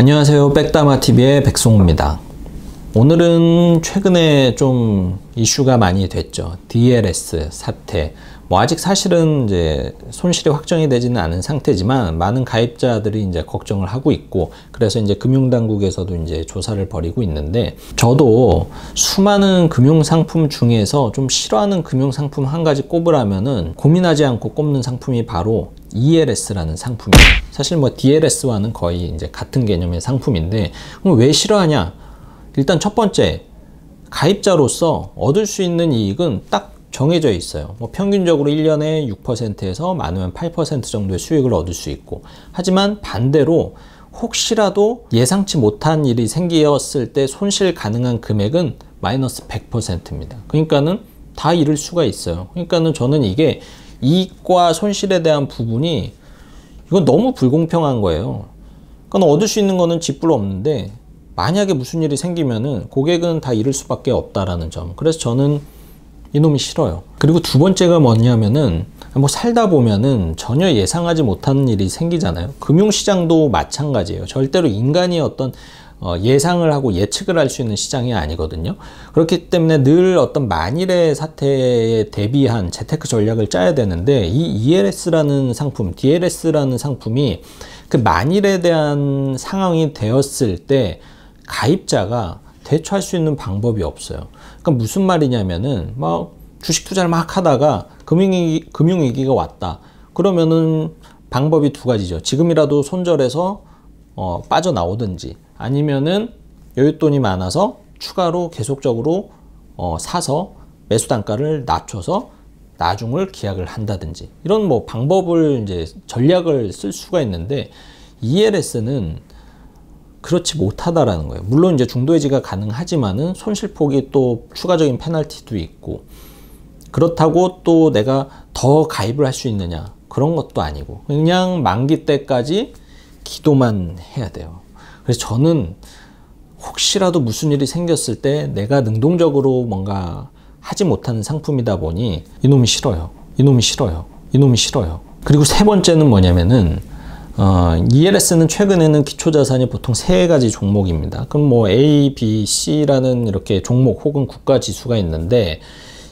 안녕하세요. 백다마TV의 백송우입니다. 오늘은 최근에 좀 이슈가 많이 됐죠. DLS 사태. 아직 사실은 이제 손실이 확정이 되지는 않은 상태지만 많은 가입자들이 이제 걱정을 하고 있고, 그래서 이제 금융당국에서도 이제 조사를 벌이고 있는데, 저도 수많은 금융상품 중에서 좀 싫어하는 금융상품 한 가지 꼽으라면은 고민하지 않고 꼽는 상품이 바로 ELS라는 상품이에요. 사실 DLS와는 거의 이제 같은 개념의 상품인데, 그럼 왜 싫어하냐? 일단 첫 번째, 가입자로서 얻을 수 있는 이익은 딱 정해져 있어요. 평균적으로 1년에 6%에서 많으면 8% 정도의 수익을 얻을 수 있고, 하지만 반대로 혹시라도 예상치 못한 일이 생겼을 때 손실 가능한 금액은 마이너스 100%입니다. 그러니까는 다 잃을 수가 있어요. 그러니까는 저는 이게 이익과 손실에 대한 부분이 이건 너무 불공평한 거예요. 그러니까 얻을 수 있는 거는 쥐뿔 없는데 만약에 무슨 일이 생기면은 고객은 다 잃을 수밖에 없다라는 점. 그래서 저는 이놈이 싫어요. 그리고 두 번째가 뭐냐면은 살다 보면은 전혀 예상하지 못하는 일이 생기잖아요. 금융시장도 마찬가지예요. 절대로 인간이 어떤 예상을 하고 예측을 할 수 있는 시장이 아니거든요. 그렇기 때문에 늘 어떤 만일의 사태에 대비한 재테크 전략을 짜야 되는데, 이 ELS라는 상품, DLS라는 상품이 그 만일에 대한 상황이 되었을 때 가입자가 대처할 수 있는 방법이 없어요. 그러니까 무슨 말이냐면은 주식 투자를 막 하다가 금융위기가 왔다. 그러면은 방법이 두 가지죠. 지금이라도 손절해서 빠져나오든지, 아니면은 여윳돈이 많아서 추가로 계속적으로 사서 매수 단가를 낮춰서 나중을 기약을 한다든지, 이런 방법을 이제 전략을 쓸 수가 있는데, ELS는 그렇지 못하다라는 거예요. 물론 이제 중도 해지가 가능하지만은 손실폭이 또 추가적인 페널티도 있고, 그렇다고 또 내가 더 가입을 할 수 있느냐, 그런 것도 아니고 그냥 만기 때까지 기도만 해야 돼요. 그래서 저는 혹시라도 무슨 일이 생겼을 때 내가 능동적으로 뭔가 하지 못하는 상품이다 보니 이놈이 싫어요. 이놈이 싫어요. 이놈이 싫어요. 그리고 세 번째는 뭐냐면은 ELS는 최근에는 기초자산이 보통 세 가지 종목입니다. 그럼 A, B, C라는 이렇게 종목 혹은 국가지수가 있는데,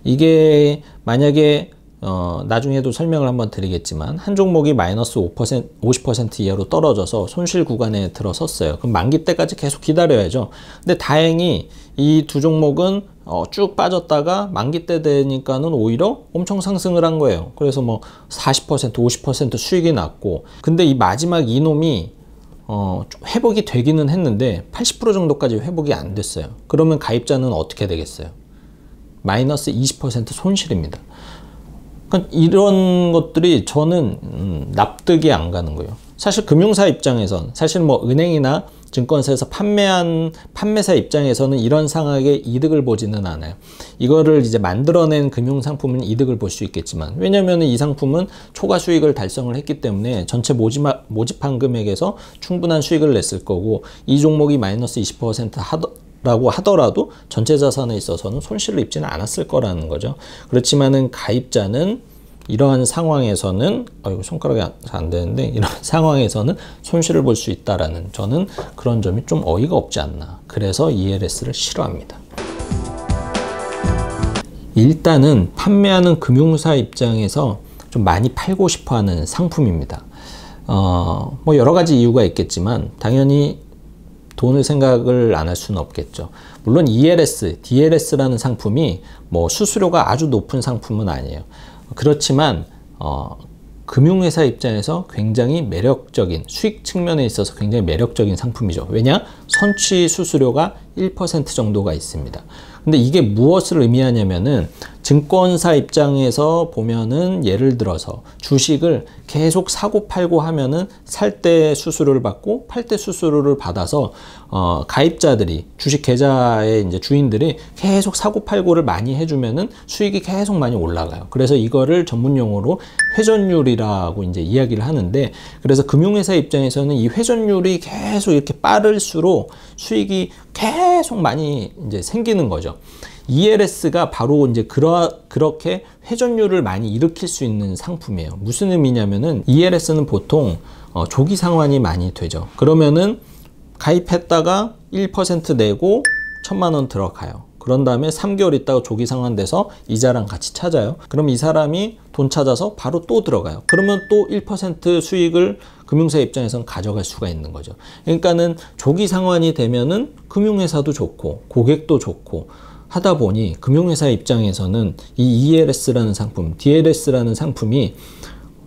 이게 만약에 나중에도 설명을 한번 드리겠지만 한 종목이 마이너스 50% 이하로 떨어져서 손실 구간에 들어섰어요. 그럼 만기 때까지 계속 기다려야죠. 근데 다행히 이 두 종목은 쭉 빠졌다가 만기 때 되니까는 오히려 엄청 상승을 한 거예요. 그래서 40%, 50% 수익이 났고, 근데 이 마지막 이놈이 회복이 되기는 했는데 80% 정도까지 회복이 안 됐어요. 그러면 가입자는 어떻게 되겠어요? 마이너스 20% 손실입니다. 그러니까 이런 것들이 저는 납득이 안 가는 거예요. 사실 금융사 입장에선, 사실 은행이나 증권사에서 판매사 입장에서는 이런 상황에 이득을 보지는 않아요. 이거를 이제 만들어낸 금융상품은 이득을 볼 수 있겠지만, 왜냐하면 이 상품은 초과 수익을 달성을 했기 때문에 전체 모집한 금액에서 충분한 수익을 냈을 거고, 이 종목이 마이너스 20% 라고 하더라도 전체 자산에 있어서는 손실을 입지는 않았을 거라는 거죠. 그렇지만은 가입자는 이러한 상황에서는 이거 손가락이 안 되는데, 이런 상황에서는 손실을 볼 수 있다라는, 저는 그런 점이 좀 어이가 없지 않나. 그래서 ELS를 싫어합니다. 일단은 판매하는 금융사 입장에서 좀 많이 팔고 싶어 하는 상품입니다. 여러 가지 이유가 있겠지만 당연히 돈을 생각을 안 할 수는 없겠죠. 물론 ELS, DLS라는 상품이 수수료가 아주 높은 상품은 아니에요. 그렇지만 금융회사 입장에서 굉장히 매력적인, 수익 측면에 있어서 굉장히 매력적인 상품이죠. 왜냐? 선취 수수료가 1% 정도가 있습니다. 근데 이게 무엇을 의미하냐면은, 증권사 입장에서 보면은 예를 들어서 주식을 계속 사고 팔고 하면은 살 때 수수료를 받고 팔 때 수수료를 받아서 가입자들이, 주식 계좌의 이제 주인들이 계속 사고 팔고를 많이 해주면은 수익이 계속 많이 올라가요. 그래서 이거를 전문 용어로 회전율이라고 이제 이야기를 하는데, 그래서 금융회사 입장에서는 이 회전율이 계속 이렇게 빠를수록 수익이 계속 많이 이제 생기는 거죠. ELS가 바로 이제 그렇게 회전율을 많이 일으킬 수 있는 상품이에요. 무슨 의미냐면은 ELS는 보통 조기 상환이 많이 되죠. 그러면은 가입했다가 1% 내고 1,000만 원 들어가요. 그런 다음에 3개월 있다가 조기 상환돼서 이자랑 같이 찾아요. 그럼 이 사람이 돈 찾아서 바로 또 들어가요. 그러면 또 1% 수익을 금융사 입장에서는 가져갈 수가 있는 거죠. 그러니까는 조기 상환이 되면은 금융회사도 좋고 고객도 좋고 하다 보니 금융회사 입장에서는 이 ELS라는 상품, DLS라는 상품이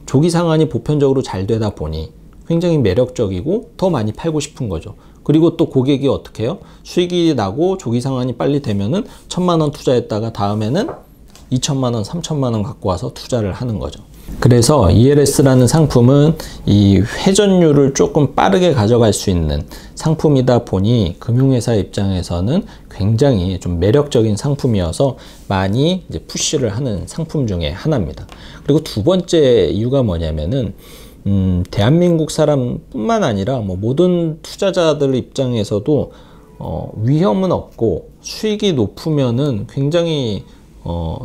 조기 상환이 보편적으로 잘 되다 보니 굉장히 매력적이고 더 많이 팔고 싶은 거죠. 그리고 또 고객이 어떻게 해요? 수익이 나고 조기 상환이 빨리 되면은 1,000만 원 투자했다가 다음에는 2,000만 원, 3,000만 원 갖고 와서 투자를 하는 거죠. 그래서 ELS라는 상품은 이 회전율을 조금 빠르게 가져갈 수 있는 상품이다 보니 금융회사 입장에서는 굉장히 좀 매력적인 상품이어서 많이 이제 푸시를 하는 상품 중에 하나입니다. 그리고 두 번째 이유가 뭐냐면은 대한민국 사람뿐만 아니라 뭐 모든 투자자들 입장에서도 위험은 없고 수익이 높으면은 굉장히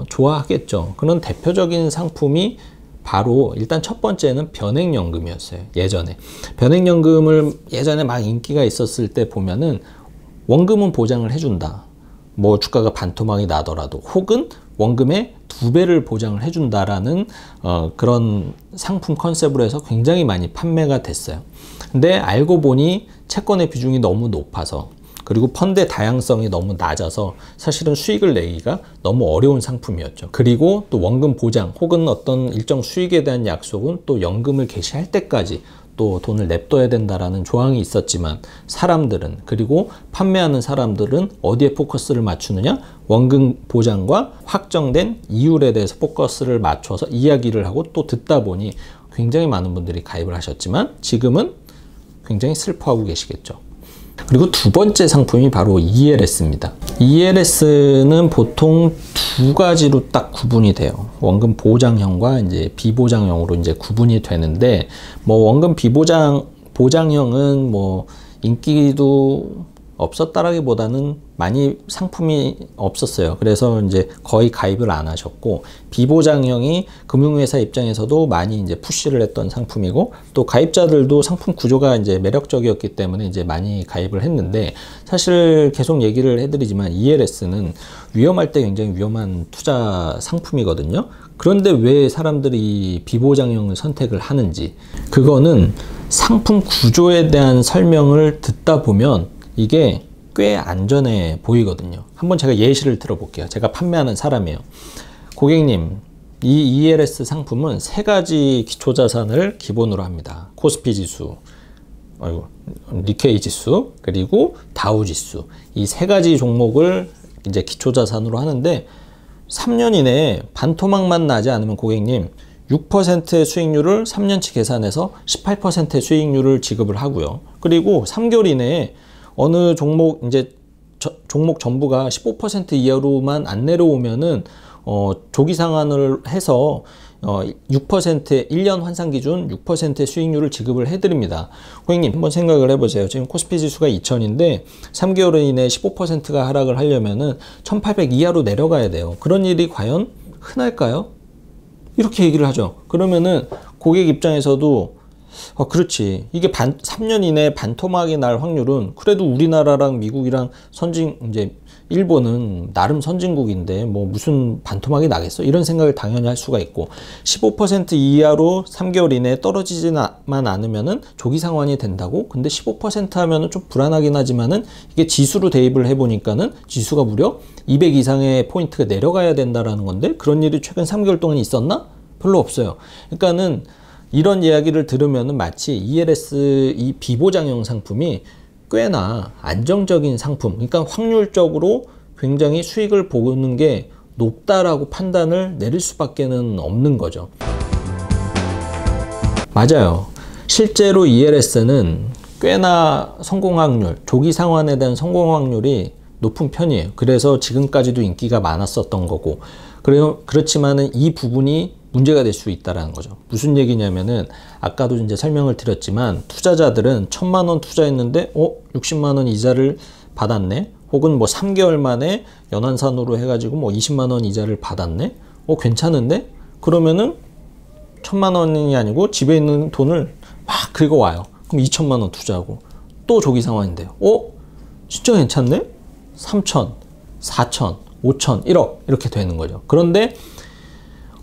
좋아하겠죠. 그런 대표적인 상품이 바로 일단 첫 번째는 변액연금이었어요. 예전에 변액연금을 예전에 막 인기가 있었을 때 보면은 원금은 보장을 해준다. 뭐 주가가 반토막이 나더라도 혹은 원금의 2배를 보장을 해준다라는 그런 상품 컨셉으로 해서 굉장히 많이 판매가 됐어요. 근데 알고 보니 채권의 비중이 너무 높아서 그리고 펀드의 다양성이 너무 낮아서 사실은 수익을 내기가 너무 어려운 상품이었죠. 그리고 또 원금 보장 혹은 어떤 일정 수익에 대한 약속은 또 연금을 개시할 때까지 또 돈을 냅둬야 된다라는 조항이 있었지만 사람들은 그리고 판매하는 사람들은 어디에 포커스를 맞추느냐? 원금 보장과 확정된 이율에 대해서 포커스를 맞춰서 이야기를 하고 또 듣다 보니 굉장히 많은 분들이 가입을 하셨지만 지금은 굉장히 슬퍼하고 계시겠죠. 그리고 두 번째 상품이 바로 ELS입니다. ELS는 보통 두 가지로 딱 구분이 돼요. 원금 보장형과 이제 비보장형으로 이제 구분이 되는데, 뭐 원금 보장형은 뭐 인기도 없었다라기보다는 많이 상품이 없었어요. 그래서 이제 거의 가입을 안 하셨고, 비보장형이 금융회사 입장에서도 많이 이제 푸시를 했던 상품이고, 또 가입자들도 상품 구조가 이제 매력적이었기 때문에 이제 많이 가입을 했는데, 사실 계속 얘기를 해드리지만 ELS는 위험할 때 굉장히 위험한 투자 상품이거든요. 그런데 왜 사람들이 비보장형을 선택을 하는지, 그거는 상품 구조에 대한 설명을 듣다 보면 이게 꽤 안전해 보이거든요. 한번 제가 예시를 들어볼게요. 제가 판매하는 사람이에요. 고객님, 이 ELS 상품은 세 가지 기초자산을 기본으로 합니다. 코스피 지수, 니케이 지수, 그리고 다우 지수. 이 세 가지 종목을 이제 기초자산으로 하는데 3년 이내에 반토막만 나지 않으면 고객님 6%의 수익률을 3년치 계산해서 18%의 수익률을 지급을 하고요. 그리고 3개월 이내에 어느 종목 이제 종목 전부가 15% 이하로만 안 내려오면은 조기 상환을 해서 6%의 1년 환산 기준 6%의 수익률을 지급을 해드립니다. 고객님 한번 생각을 해보세요. 지금 코스피 지수가 2000인데 3개월 이내에 15%가 하락을 하려면은 1800 이하로 내려가야 돼요. 그런 일이 과연 흔할까요? 이렇게 얘기를 하죠. 그러면은 고객 입장에서도 그렇지. 이게 3년 이내에 반토막이 날 확률은 그래도 우리나라랑 미국이랑 이제 일본은 나름 선진국인데 뭐 무슨 반토막이 나겠어? 이런 생각을 당연히 할 수가 있고 15% 이하로 3개월 이내에 떨어지지만 않으면은 조기 상환이 된다고? 근데 15% 하면은 좀 불안하긴 하지만은 이게 지수로 대입을 해보니까는 지수가 무려 200 이상의 포인트가 내려가야 된다라는 건데 그런 일이 최근 3개월 동안 있었나? 별로 없어요. 그러니까는 이런 이야기를 들으면은 마치 ELS 이 비보장형 상품이 꽤나 안정적인 상품, 그러니까 확률적으로 굉장히 수익을 보는 게 높다라고 판단을 내릴 수밖에는 없는 거죠. 맞아요. 실제로 ELS는 꽤나 성공 확률, 조기 상환에 대한 성공 확률이 높은 편이에요. 그래서 지금까지도 인기가 많았었던 거고, 그렇지만은 이 부분이 문제가 될 수 있다는 거죠. 무슨 얘기냐면은 아까도 이제 설명을 드렸지만 투자자들은 1,000만 원 투자했는데 60만 원 이자를 받았네. 혹은 뭐 3개월 만에 연환산으로 해가지고 뭐 20만 원 이자를 받았네. 괜찮은데? 그러면은 1,000만 원이 아니고 집에 있는 돈을 막 긁어와요. 그럼 2,000만 원 투자하고 또 조기 상환인데요. 진짜 괜찮네? 3천, 4천, 5천, 1억 이렇게 되는 거죠. 그런데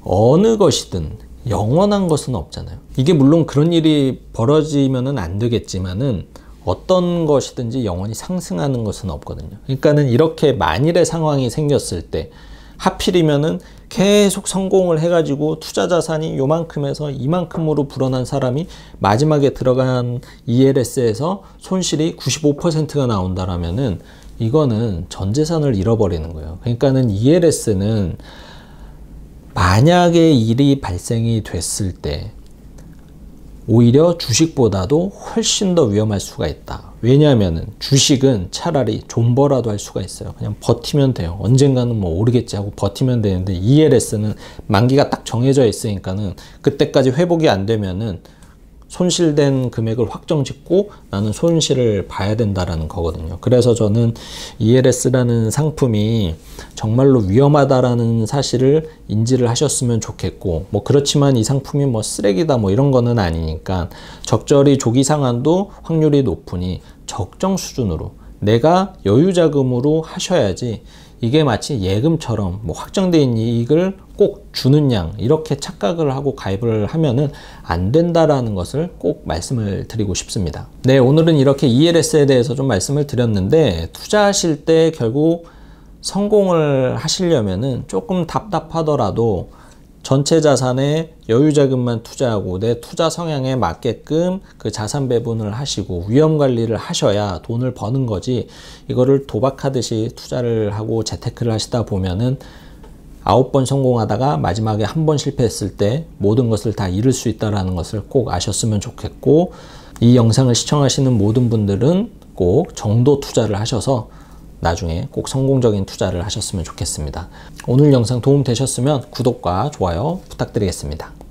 어느 것이든 영원한 것은 없잖아요. 이게 물론 그런 일이 벌어지면은 안 되겠지만은 어떤 것이든지 영원히 상승하는 것은 없거든요. 그러니까는 이렇게 만일의 상황이 생겼을 때 하필이면은 계속 성공을 해가지고 투자 자산이 요만큼에서 이만큼으로 불어난 사람이 마지막에 들어간 ELS에서 손실이 95%가 나온다라면은 이거는 전 재산을 잃어버리는 거예요. 그러니까는 ELS는 만약에 일이 발생이 됐을 때 오히려 주식보다도 훨씬 더 위험할 수가 있다. 왜냐하면 주식은 차라리 존버라도 할 수가 있어요. 그냥 버티면 돼요. 언젠가는 뭐 오르겠지 하고 버티면 되는데 ELS는 만기가 딱 정해져 있으니까는 그때까지 회복이 안 되면은 손실된 금액을 확정 짓고 나는 손실을 봐야 된다라는 거거든요. 그래서 저는 ELS라는 상품이 정말로 위험하다라는 사실을 인지를 하셨으면 좋겠고, 뭐 그렇지만 이 상품이 뭐 쓰레기다 뭐 이런 거는 아니니까 적절히 조기 상환도 확률이 높으니 적정 수준으로 내가 여유 자금으로 하셔야지, 이게 마치 예금처럼 뭐 확정된 이익을 꼭 주는 양 이렇게 착각을 하고 가입을 하면은 안 된다라는 것을 꼭 말씀을 드리고 싶습니다. 네, 오늘은 이렇게 ELS에 대해서 좀 말씀을 드렸는데, 투자하실 때 결국 성공을 하시려면은 조금 답답하더라도 전체 자산에 여유자금만 투자하고 내 투자 성향에 맞게끔 그 자산 배분을 하시고 위험 관리를 하셔야 돈을 버는 거지, 이거를 도박하듯이 투자를 하고 재테크를 하시다 보면은 9번 성공하다가 마지막에 한 번 실패했을 때 모든 것을 다 잃을 수 있다는 것을 꼭 아셨으면 좋겠고, 이 영상을 시청하시는 모든 분들은 꼭 정도 투자를 하셔서 나중에 꼭 성공적인 투자를 하셨으면 좋겠습니다. 오늘 영상 도움 되셨으면 구독과 좋아요 부탁드리겠습니다.